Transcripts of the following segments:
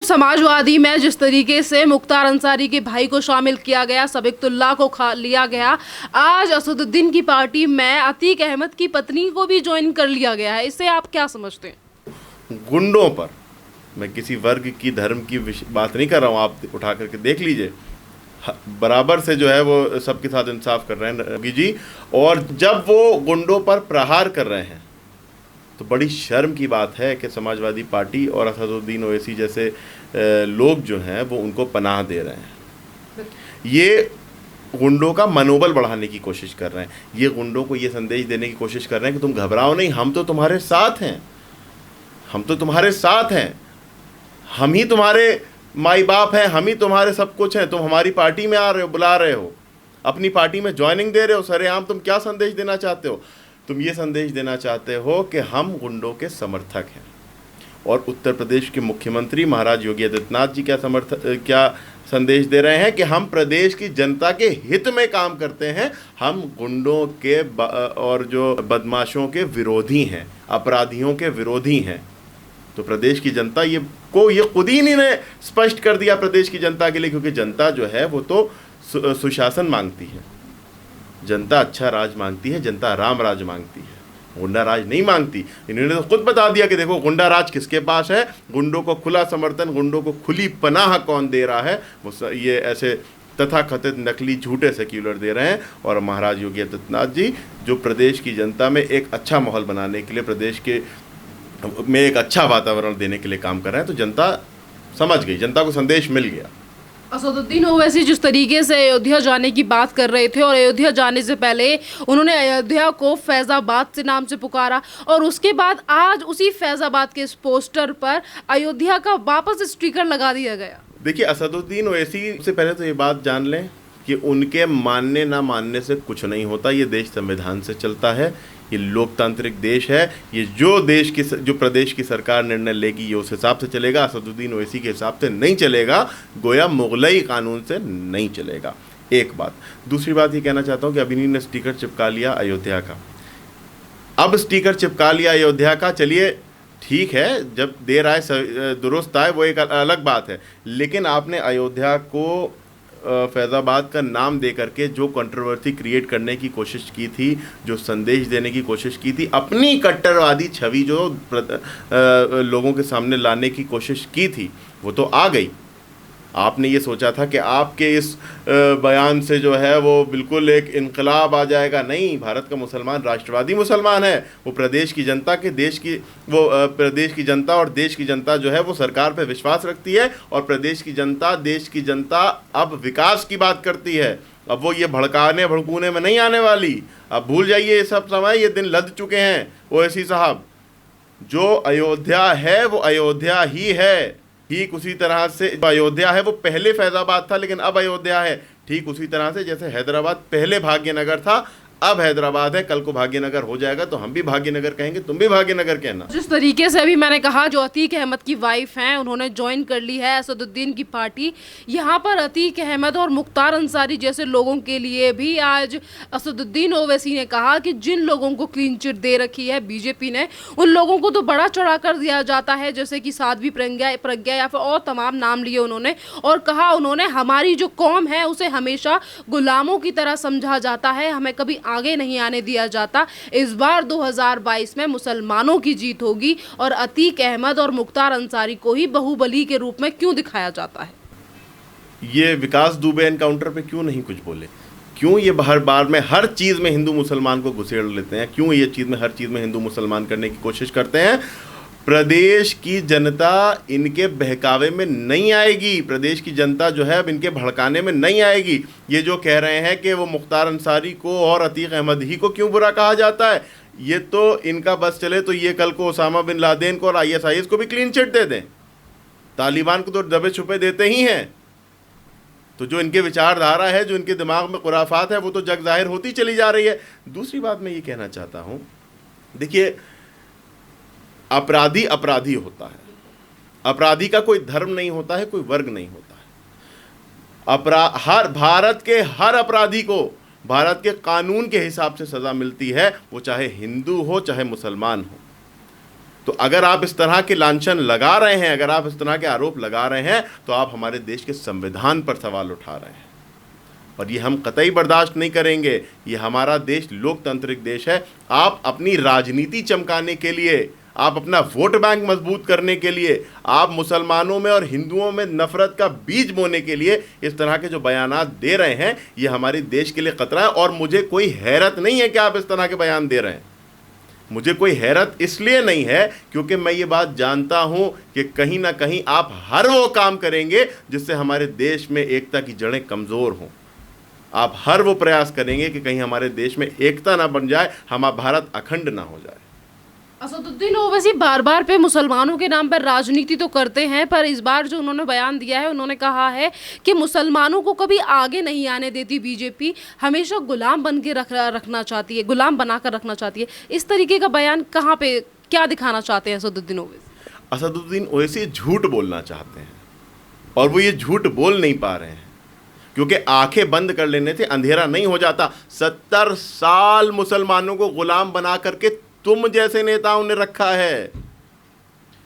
समाजवादी में जिस तरीके से मुख्तार अंसारी के भाई को शामिल किया गया, सबिकतुल्लाह को खा लिया गया, आज असदुद्दीन की पार्टी में अतीक अहमद की पत्नी को भी ज्वाइन कर लिया गया है, इससे आप क्या समझते हैं? गुंडों पर, मैं किसी वर्ग की धर्म की बात नहीं कर रहा हूँ, आप उठा करके देख लीजिए, बराबर से जो है वो सबके साथ इंसाफ कर रहे हैं योगी जी। और जब वो गुंडों पर प्रहार कर रहे हैं तो बड़ी शर्म की बात है कि समाजवादी पार्टी और असदुद्दीन ओवैसी जैसे लोग जो हैं वो उनको पनाह दे रहे हैं। ये गुंडों का मनोबल बढ़ाने की कोशिश कर रहे हैं, ये गुंडों को ये संदेश देने की कोशिश कर रहे हैं कि तुम घबराओ नहीं, हम तो तुम्हारे साथ हैं, हम तो तुम्हारे साथ हैं, हम ही तुम्हारे माई बाप हैं, हम ही तुम्हारे सब कुछ हैं, तुम हमारी पार्टी में आ रहे हो, बुला रहे हो, अपनी पार्टी में ज्वाइनिंग दे रहे हो सरेआम। तुम क्या संदेश देना चाहते हो? तुम ये संदेश देना चाहते हो कि हम गुंडों के समर्थक हैं। और उत्तर प्रदेश के मुख्यमंत्री महाराज योगी आदित्यनाथ जी क्या संदेश दे रहे हैं कि हम प्रदेश की जनता के हित में काम करते हैं, हम गुंडों के और जो बदमाशों के विरोधी हैं, अपराधियों के विरोधी हैं। तो प्रदेश की जनता ये खुद ही ने स्पष्ट कर दिया प्रदेश की जनता के लिए, क्योंकि जनता जो है वो तो सुशासन मांगती है, जनता अच्छा राज मांगती है, जनता राम राज मांगती है, गुंडा राज नहीं मांगती। इन्होंने तो खुद बता दिया कि देखो गुंडा राज किसके पास है, गुंडों को खुला समर्थन, गुंडों को खुली पनाह कौन दे रहा है, वो ये ऐसे तथाकथित नकली झूठे सेक्युलर दे रहे हैं। और महाराज योगी आदित्यनाथ जी जो प्रदेश की जनता में एक अच्छा माहौल बनाने के लिए, प्रदेश के में एक अच्छा वातावरण देने के लिए काम कर रहे हैं, तो जनता समझ गई, जनता को संदेश मिल गया। असदुद्दीन ओवैसी जिस तरीके से अयोध्या जाने की बात कर रहे थे और अयोध्या जाने से पहले उन्होंने अयोध्या को फैजाबाद से नाम से पुकारा, और उसके बाद आज उसी फैजाबाद के इस पोस्टर पर अयोध्या का वापस स्टिकर लगा दिया गया। देखिए, असदुद्दीन ओवैसी से पहले तो ये बात जान लें कि उनके मानने ना मानने से कुछ नहीं होता। ये देश संविधान से चलता है, ये लोकतांत्रिक देश है, ये जो प्रदेश की सरकार निर्णय लेगी ये उस हिसाब से चलेगा। असदुद्दीन ओवैसी के हिसाब से नहीं चलेगा, गोया मुगलई कानून से नहीं चलेगा। एक बात। दूसरी बात ये कहना चाहता हूँ कि अभी ने स्टिकर चिपका लिया अयोध्या का, अब स्टिकर चिपका लिया अयोध्या का, चलिए ठीक है, जब देर आए दुरुस्त आए वो एक अलग बात है, लेकिन आपने अयोध्या को फैज़ाबाद का नाम दे करके जो कंट्रोवर्सी क्रिएट करने की कोशिश की थी, जो संदेश देने की कोशिश की थी, अपनी कट्टरवादी छवि जो लोगों के सामने लाने की कोशिश की थी, वो तो आ गई। आपने ये सोचा था कि आपके इस बयान से जो है वो बिल्कुल एक इनकलाब आ जाएगा। नहीं, भारत का मुसलमान राष्ट्रवादी मुसलमान है, वो प्रदेश की जनता प्रदेश की जनता और देश की जनता जो है वो सरकार पे विश्वास रखती है, और प्रदेश की जनता, देश की जनता अब विकास की बात करती है। अब वो ये भड़कूने में नहीं आने वाली। अब भूल जाइए ये सब समय, ये दिन लद चुके हैं। ओवैसी साहब, जो अयोध्या है वो अयोध्या ही है, ठीक उसी तरह से अयोध्या है वो पहले फैजाबाद था लेकिन अब अयोध्या है, ठीक उसी तरह से जैसे हैदराबाद पहले भाग्यनगर था अब हैदराबाद है, कल को भाग्यनगर हो जाएगा तो हम भी भाग्यनगर कहेंगे, तुम भी भाग्यनगर कहना। जिस तरीके से अभी मैंने कहा, जो अतीक अहमद की वाइफ हैं उन्होंने ज्वाइन कर ली है असदुद्दीन की पार्टी। यहाँ पर अतीक अहमद और मुख्तार अंसारी जैसे लोगों के लिए भी आज असदुद्दीन ओवैसी ने कहा कि जिन लोगों को क्लीन चिट दे रखी है बीजेपी ने, उन लोगों को तो बड़ा चढ़ा कर दिया जाता है, जैसे कि साध्वी प्रज्ञा या फिर और तमाम नाम लिए उन्होंने, और कहा उन्होंने हमारी जो कौम है उसे हमेशा गुलामों की तरह समझा जाता है, हमें कभी आगे नहीं आने दिया जाता। इस बार 2022 में मुसलमानों की जीत होगी, और अतीक अहमद और मुख्तार अंसारी को ही बाहुबली के रूप में क्यों दिखाया जाता है? ये विकास दुबे एनकाउंटर पे क्यों नहीं कुछ बोले? क्यों ये हर बार में हर चीज़ में हिंदू मुसलमान को घुसेड़ लेते हैं? क्यों ये चीज़ में हर चीज़ में हिंदू मुसलमान करने की कोशिश करते हैं? प्रदेश की जनता इनके बहकावे में नहीं आएगी, प्रदेश की जनता जो है अब इनके भड़काने में नहीं आएगी। ये जो कह रहे हैं कि वो मुख्तार अंसारी को और अतीक अहमद ही को क्यों बुरा कहा जाता है, ये तो इनका बस चले तो ये कल को ओसामा बिन लादेन को और ISIS को भी क्लीन चिट दे दें, तालिबान को तो दबे छुपे देते ही हैं। तो जो इनके विचारधारा है, जो इनके दिमाग में खुराफात है, वो तो जग जाहिर होती चली जा रही है। दूसरी बात मैं ये कहना चाहता हूँ, देखिए अपराधी अपराधी होता है, अपराधी का कोई धर्म नहीं होता है, कोई वर्ग नहीं होता है। हर भारत के हर अपराधी को भारत के कानून के हिसाब से सज़ा मिलती है, वो चाहे हिंदू हो चाहे मुसलमान हो। तो अगर आप इस तरह के लांछन लगा रहे हैं, अगर आप इस तरह के आरोप लगा रहे हैं, तो आप हमारे देश के संविधान पर सवाल उठा रहे हैं, और ये हम कतई बर्दाश्त नहीं करेंगे। ये हमारा देश लोकतांत्रिक देश है। आप अपनी राजनीति चमकाने के लिए, आप अपना वोट बैंक मजबूत करने के लिए, आप मुसलमानों में और हिंदुओं में नफरत का बीज बोने के लिए इस तरह के जो बयानात दे रहे हैं, ये हमारे देश के लिए खतरा है। और मुझे कोई हैरत नहीं है कि आप इस तरह के बयान दे रहे हैं। मुझे कोई हैरत इसलिए नहीं है क्योंकि मैं ये बात जानता हूं कि कहीं ना कहीं आप हर वो काम करेंगे जिससे हमारे देश में एकता की जड़ें कमज़ोर हों। आप हर वो प्रयास करेंगे कि कहीं हमारे देश में एकता ना बन जाए, हमारा भारत अखंड ना हो जाए। असदुद्दीन ओवैसी बार बार पे मुसलमानों के नाम पर राजनीति तो करते हैं, पर इस बार जो उन्होंने बयान दिया है, उन्होंने कहा है कि मुसलमानों को कभी आगे नहीं आने देती बीजेपी, हमेशा गुलाम बन के रखना चाहती है, गुलाम बनाकर रखना चाहती है। इस तरीके का बयान कहाँ पे, क्या दिखाना चाहते हैं असदुद्दीन ओवैसी? असदुद्दीन ओवैसी झूठ बोलना चाहते हैं और वो ये झूठ बोल नहीं पा रहे हैं क्योंकि आंखें बंद कर लेने से अंधेरा नहीं हो जाता। 70 साल मुसलमानों को गुलाम बना करके तुम जैसे नेताओं ने रखा है।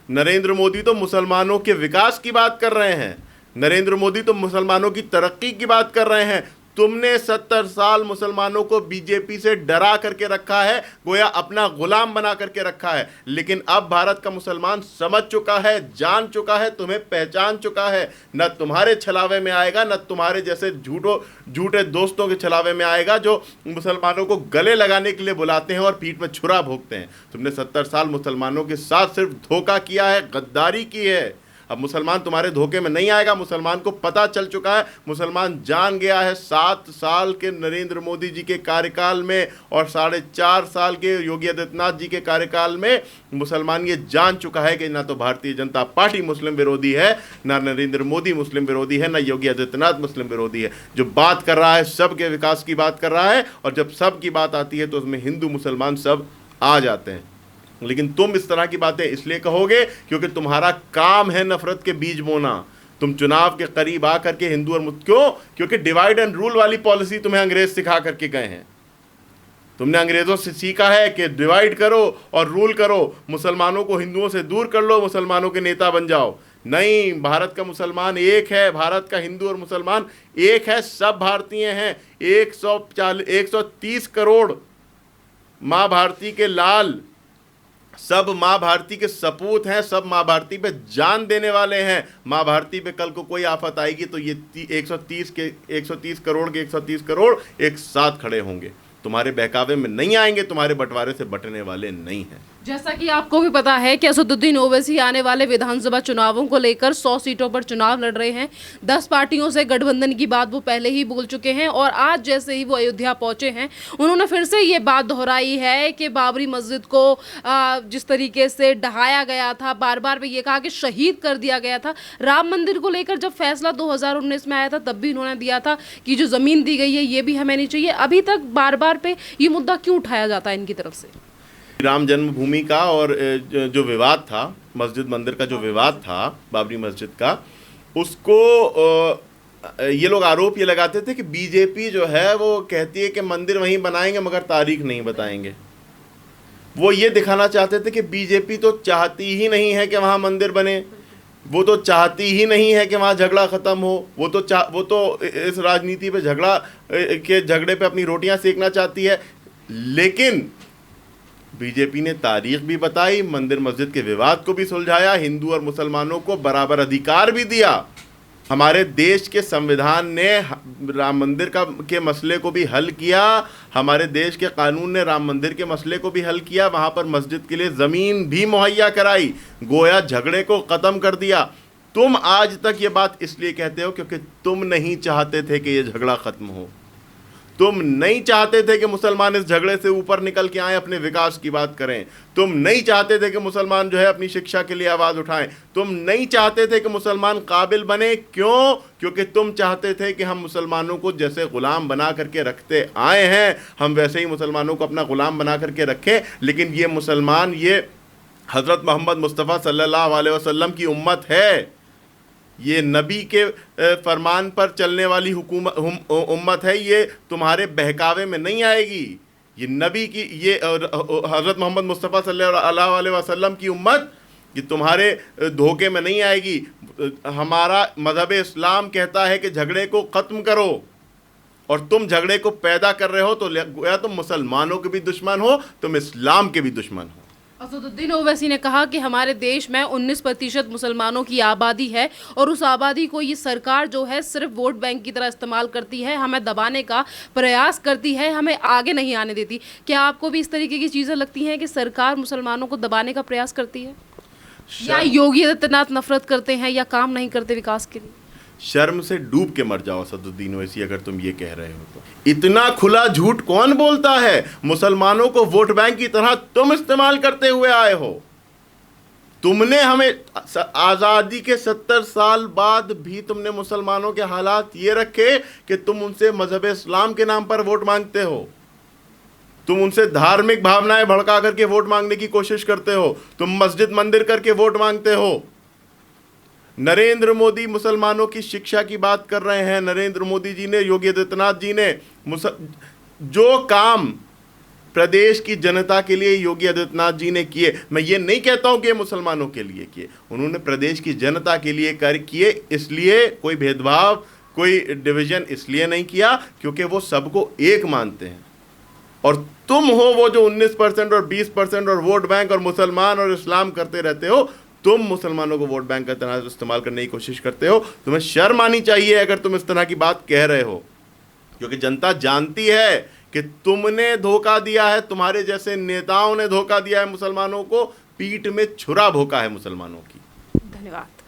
नरेंद्र मोदी तो मुसलमानों के विकास की बात कर रहे हैं, नरेंद्र मोदी तो मुसलमानों की तरक्की की बात कर रहे हैं। तुमने 70 साल मुसलमानों को बीजेपी से डरा करके रखा है, गोया अपना गुलाम बना करके रखा है। लेकिन अब भारत का मुसलमान समझ चुका है, जान चुका है, तुम्हें पहचान चुका है। न तुम्हारे छलावे में आएगा, न तुम्हारे जैसे झूठे दोस्तों के छलावे में आएगा जो मुसलमानों को गले लगाने के लिए बुलाते हैं और पीठ में छुरा भोंकते हैं। तुमने 70 साल मुसलमानों के साथ सिर्फ धोखा किया है, गद्दारी की है। अब मुसलमान तुम्हारे धोखे में नहीं आएगा। मुसलमान को पता चल चुका है, मुसलमान जान गया है 7 साल के नरेंद्र मोदी जी के कार्यकाल में और 4.5 साल के योगी आदित्यनाथ जी के कार्यकाल में मुसलमान ये जान चुका है कि ना तो भारतीय जनता पार्टी मुस्लिम विरोधी है, ना नरेंद्र मोदी मुस्लिम विरोधी है, ना योगी आदित्यनाथ मुस्लिम विरोधी है। जो बात कर रहा है सबके विकास की बात कर रहा है, और जब सब की बात आती है तो उसमें हिंदू मुसलमान सब आ जाते हैं। लेकिन तुम इस तरह की बातें इसलिए कहोगे क्योंकि तुम्हारा काम है नफरत के बीज बोना। तुम चुनाव के करीब आकर के हिंदू और क्यों? क्योंकि डिवाइड एंड रूल वाली पॉलिसी तुम्हें अंग्रेज सिखा करके गए हैं। तुमने अंग्रेजों से सीखा है कि डिवाइड करो और रूल करो, मुसलमानों को हिंदुओं से दूर कर लो, मुसलमानों के नेता बन जाओ। नहीं, भारत का मुसलमान एक है, भारत का हिंदू और मुसलमान एक है, सब भारतीय हैं। 130 करोड़ माँ भारती के लाल, सब माँ भारती के सपूत हैं, सब माँ भारती पे जान देने वाले हैं। माँ भारती पे कल को कोई आफत आएगी तो ये 130 करोड़ के 130 करोड़ एक साथ खड़े होंगे, तुम्हारे बहकावे में नहीं आएंगे, तुम्हारे बंटवारे से बटने वाले नहीं हैं। जैसा कि आपको भी पता है कि असदुद्दीन ओवैसी आने वाले विधानसभा चुनावों को लेकर 100 सीटों पर चुनाव लड़ रहे हैं। 10 पार्टियों से गठबंधन की बात वो पहले ही बोल चुके हैं, और आज जैसे ही वो अयोध्या पहुंचे हैं, उन्होंने फिर से ये बात दोहराई है कि बाबरी मस्जिद को जिस तरीके से ढहाया गया था, बार बार ये कहा कि शहीद कर दिया गया था। राम मंदिर को लेकर जब फैसला 2019 में आया था, तब भी उन्होंने दिया था कि जो ज़मीन दी गई है ये भी हमें नहीं चाहिए। अभी तक बार बार पे ये मुद्दा क्यों उठाया जाता है इनकी तरफ से? राम जन्मभूमि का और जो विवाद था, मस्जिद मंदिर का जो विवाद था, बाबरी मस्जिद का, उसको ये लोग आरोप ये लगाते थे कि बीजेपी जो है वो कहती है कि मंदिर वहीं बनाएंगे मगर तारीख नहीं बताएंगे। वो ये दिखाना चाहते थे कि बीजेपी तो चाहती ही नहीं है कि वहाँ मंदिर बने, वो तो चाहती ही नहीं है कि वहाँ झगड़ा ख़त्म हो, वो तो इस राजनीति पे झगड़े पे अपनी रोटियां सेकना चाहती है। लेकिन बीजेपी ने तारीख भी बताई, मंदिर मस्जिद के विवाद को भी सुलझाया, हिंदू और मुसलमानों को बराबर अधिकार भी दिया। हमारे देश के संविधान ने राम मंदिर के मसले को भी हल किया, हमारे देश के कानून ने राम मंदिर के मसले को भी हल किया, वहाँ पर मस्जिद के लिए ज़मीन भी मुहैया कराई, गोया झगड़े को ख़त्म कर दिया। तुम आज तक ये बात इसलिए कहते हो क्योंकि तुम नहीं चाहते थे कि ये झगड़ा ख़त्म हो। तुम नहीं चाहते थे कि मुसलमान इस झगड़े से ऊपर निकल के आए, अपने विकास की बात करें। तुम नहीं चाहते थे कि मुसलमान जो है अपनी शिक्षा के लिए आवाज़ उठाएं। तुम नहीं चाहते थे कि मुसलमान काबिल बने। क्यों? क्योंकि तुम चाहते थे कि हम मुसलमानों को जैसे ग़ुलाम बना करके रखते आए हैं, हम वैसे ही मुसलमानों को अपना ग़ुलाम बना करके रखें। लेकिन ये मुसलमान, ये हज़रत मोहम्मद मुस्तफ़ा सल्लल्लाहु अलैहि वसल्लम की उम्मत है, ये नबी के फरमान पर चलने वाली उम्मत है, ये तुम्हारे बहकावे में नहीं आएगी। ये नबी की, ये हज़रत मोहम्मद मुस्तफ़ा सल्लल्लाहु अलैहि वसल्लम की उम्मत कि तुम्हारे धोखे में नहीं आएगी। हमारा मज़हब इस्लाम कहता है कि झगड़े को ख़त्म करो, और तुम झगड़े को पैदा कर रहे हो तो गोया तुम मुसलमानों के भी दुश्मन हो, तुम इस्लाम के भी दुश्मन हो। असदुद्दीन ओवैसी ने कहा कि हमारे देश में 19% मुसलमानों की आबादी है और उस आबादी को ये सरकार जो है सिर्फ वोट बैंक की तरह इस्तेमाल करती है, हमें दबाने का प्रयास करती है, हमें आगे नहीं आने देती। क्या आपको भी इस तरीके की चीज़ें लगती हैं कि सरकार मुसलमानों को दबाने का प्रयास करती है, या योगी आदित्यनाथ नफरत करते हैं या काम नहीं करते विकास के लिए? शर्म से डूब के मर जाओ असदुद्दीन ओवैसी, अगर तुम ये कह रहे हो तो। इतना खुला झूठ कौन बोलता है? मुसलमानों को वोट बैंक की तरह तुम इस्तेमाल करते हुए आए हो। तुमने हमें आज़ादी के 70 साल बाद भी तुमने मुसलमानों के हालात ये रखे कि तुम उनसे मजहब इस्लाम के नाम पर वोट मांगते हो, तुम उनसे धार्मिक भावनाएं भड़का करके वोट मांगने की कोशिश करते हो, तुम मस्जिद मंदिर करके वोट मांगते हो। नरेंद्र मोदी मुसलमानों की शिक्षा की बात कर रहे हैं। नरेंद्र मोदी जी ने, योगी आदित्यनाथ जी ने जो काम प्रदेश की जनता के लिए योगी आदित्यनाथ जी ने किए, मैं ये नहीं कहता हूं कि ये मुसलमानों के लिए किए, उन्होंने प्रदेश की जनता के लिए किए। इसलिए कोई भेदभाव, कोई डिवीजन इसलिए नहीं किया क्योंकि वो सबको एक मानते हैं। और तुम हो वो जो 19% और 20% और वोट बैंक और मुसलमान और इस्लाम करते रहते हो। तुम मुसलमानों को वोट बैंक का तरह इस्तेमाल करने की कोशिश करते हो। तुम्हें शर्म आनी चाहिए अगर तुम इस तरह की बात कह रहे हो, क्योंकि जनता जानती है कि तुमने धोखा दिया है, तुम्हारे जैसे नेताओं ने धोखा दिया है मुसलमानों को, पीठ में छुरा भोंका है मुसलमानों की। धन्यवाद।